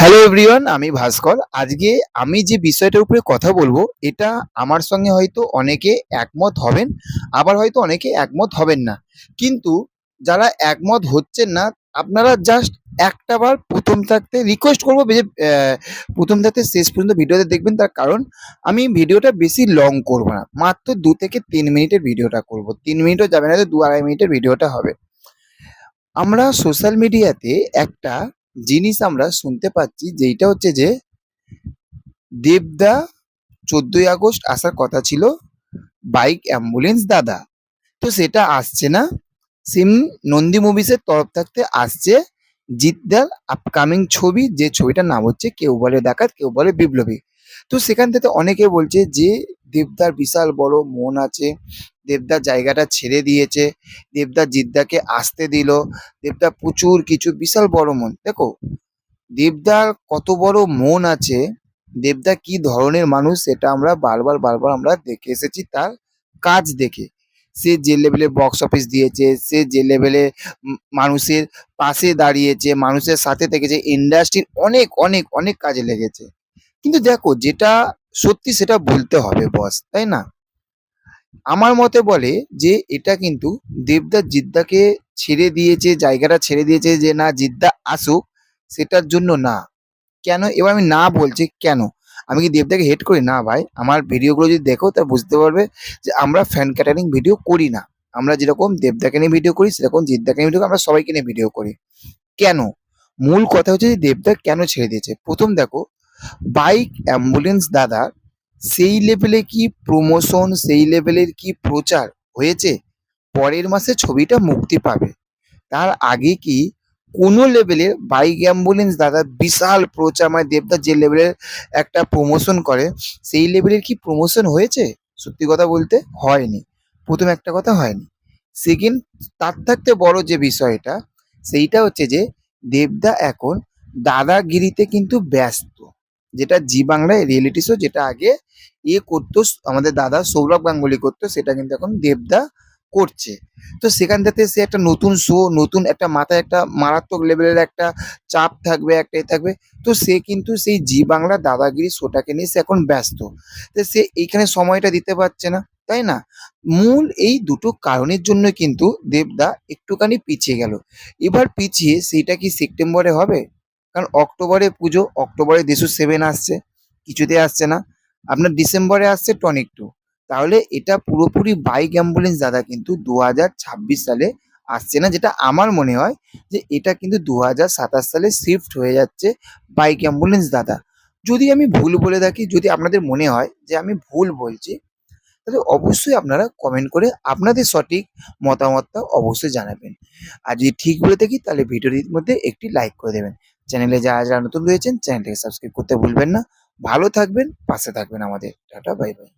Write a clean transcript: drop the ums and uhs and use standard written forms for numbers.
Hello everyone, আমি ভাস্কর। আজকে আমি যে বিষয়টার উপরে কথা বলবো, এটা আমার সঙ্গে হয়তো অনেকে একমত হবেন, আবার হয়তো অনেকে একমত হবেন না। কিন্তু যারা একমত হচ্ছেন না, আপনারা জাস্ট একটা বার প্রথম থাকতে রিকোয়েস্ট করবো যে প্রথম থাকতে শেষ পর্যন্ত ভিডিওতে দেখবেন। তার কারণ আমি ভিডিওটা বেশি লং করবো না, মাত্র 2 থেকে 3 মিনিটের ভিডিওটা করবো। 3 মিনিটও যাবে না, তো 2 আড়াই মিনিটের ভিডিওটা হবে। আমরা সোশ্যাল মিডিয়াতে একটা জিনিস আমরা শুনতে পাচ্ছি, যেইটা হচ্ছে যে দেবদা 14ই আগস্ট আসার কথা ছিল, বাইক অ্যাম্বুলেন্স দাদা। তো সেটা আসছে না। সিম নন্দী মুভিসের তরফ থাকতে আসছে জিদ্দার আপকামিং ছবি, যে ছবিটার নাম হচ্ছে কেউ বলে ডাকাত কেউ বলে বিপ্লবী। তো সেখান থেকে অনেকে বলছে যে দেবদার বিশাল বড় মন আছে, দেবদার জায়গাটা ছেড়ে দিয়েছে, দেবদা জিদ্দাকে আসতে দিল, দেবদা প্রচুর কিছু বিশাল বড় মন। দেখো, দেবদার কত বড় মন আছে, দেবদা কি ধরনের মানুষ, সেটা আমরা বারবার বারবার আমরা দেখে এসেছি তার কাজ দেখে। সে যে লেভেলে বক্স অফিস দিয়েছে, সে যে লেভেলে মানুষের পাশে দাঁড়িয়েছে, মানুষের সাথে থেকেছে, ইন্ডাস্ট্রির অনেক অনেক অনেক কাজে লেগেছে। কিন্তু দেখো, যেটা সত্যি সেটা বলতে হবে বস, তাই না? আমার মতে বলে যে এটা কিন্তু দেবদা জিদ্দাকে ছেড়ে দিয়েছে, জায়গাটা ছেড়ে দিয়েছে যে না জিদ্দা আসুক, সেটার জন্য না। কেন? এবার আমি না বলছি কেন? আমি কি দেবদাকে হেট করি? না ভাই, আমার ভিডিওগুলো যদি দেখো তা বুঝতে পারবে যে আমরা ফ্যান ক্যাটারিং ভিডিও করি না। আমরা যেরকম দেবদাকে নিয়ে ভিডিও করি, সেরকম জিদ্দাকে নিয়ে ভিডিও করি, আমরা সবাইকে নিয়ে ভিডিও করি। কেন? মূল কথা হচ্ছে যে দেবদা কেন ছেড়ে দিয়েছে। প্রথম দেখো, বাইক অ্যাম্বুলেন্স দাদা সেই লেভেলে কি প্রমোশন, সেই লেভেলের কি প্রচার হয়েছে? পরের মাসে ছবিটা মুক্তি পাবে। তার আগে কি কোনো লেভেলের বাইক অ্যাম্বুলেন্স দাদা বিশাল প্রচার, মানে দেবদা যে লেভেলের একটা প্রমোশন করে, সেই লেভেলের কি প্রমোশন হয়েছে? সত্যি কথা বলতে হয়নি। প্রথম একটা কথা হয়নি। সেকেন্ড, তার থাকতে বড় যে বিষয়টা, সেইটা হচ্ছে যে দেবদা এখন দাদাগিরিতে কিন্তু ব্যস্ত। যেটা জি বাংলায় রিয়েলিটি শো, যেটা আগে করতো আমাদের দাদা সৌরভ গাঙ্গুলি করতো, সেটা কিন্তু এখন দেবদা করছে। তো সেখান থেকে সে একটা নতুন শো, নতুন একটা মাথায় একটা মারাত্মক লেভেলের একটা চাপ থাকবে, একটা থাকবে। তো সে কিন্তু সেই জি বাংলা দাদাগিরি শোটাকে নিয়ে সে এখন ব্যস্ত। তো সে এইখানে সময়টা দিতে পারছে না, তাই না? মূল এই দুটো কারণের জন্য কিন্তু দেবদা একটুখানি পিছিয়ে গেল। এবার পিছিয়ে সেইটা কি সেপ্টেম্বরে হবে? কারণ অক্টোবরে পুজো, অক্টোবরে দেশু 7 আসছে, কিছুতে আসছে না। আপনার ডিসেম্বরে আসছে টনিক 2। তাহলে এটা পুরোপুরি বাইক অ্যাম্বুলেন্স দাদা কিন্তু 2026 সালে আসছে না, যেটা আমার মনে হয় যে এটা কিন্তু 2027 সালে শিফট হয়ে যাচ্ছে বাইক অ্যাম্বুলেন্স দাদা। যদি আমি ভুল বলে থাকি, যদি আপনাদের মনে হয় যে আমি ভুল বলছি, তাহলে অবশ্যই আপনারা কমেন্ট করে আপনাদের সঠিক মতামতটা অবশ্যই জানাবেন। আর যদি ঠিক বলে থাকি, তাহলে ভিডিওটির মধ্যে একটি লাইক করে দেবেন। চ্যানেলে যারা যারা নতুন রয়েছেন, চ্যানেলটাকে সাবস্ক্রাইব করতে ভুলবেন না। ভালো থাকবেন, পাশে থাকবেন আমাদের। Tata, bye bye.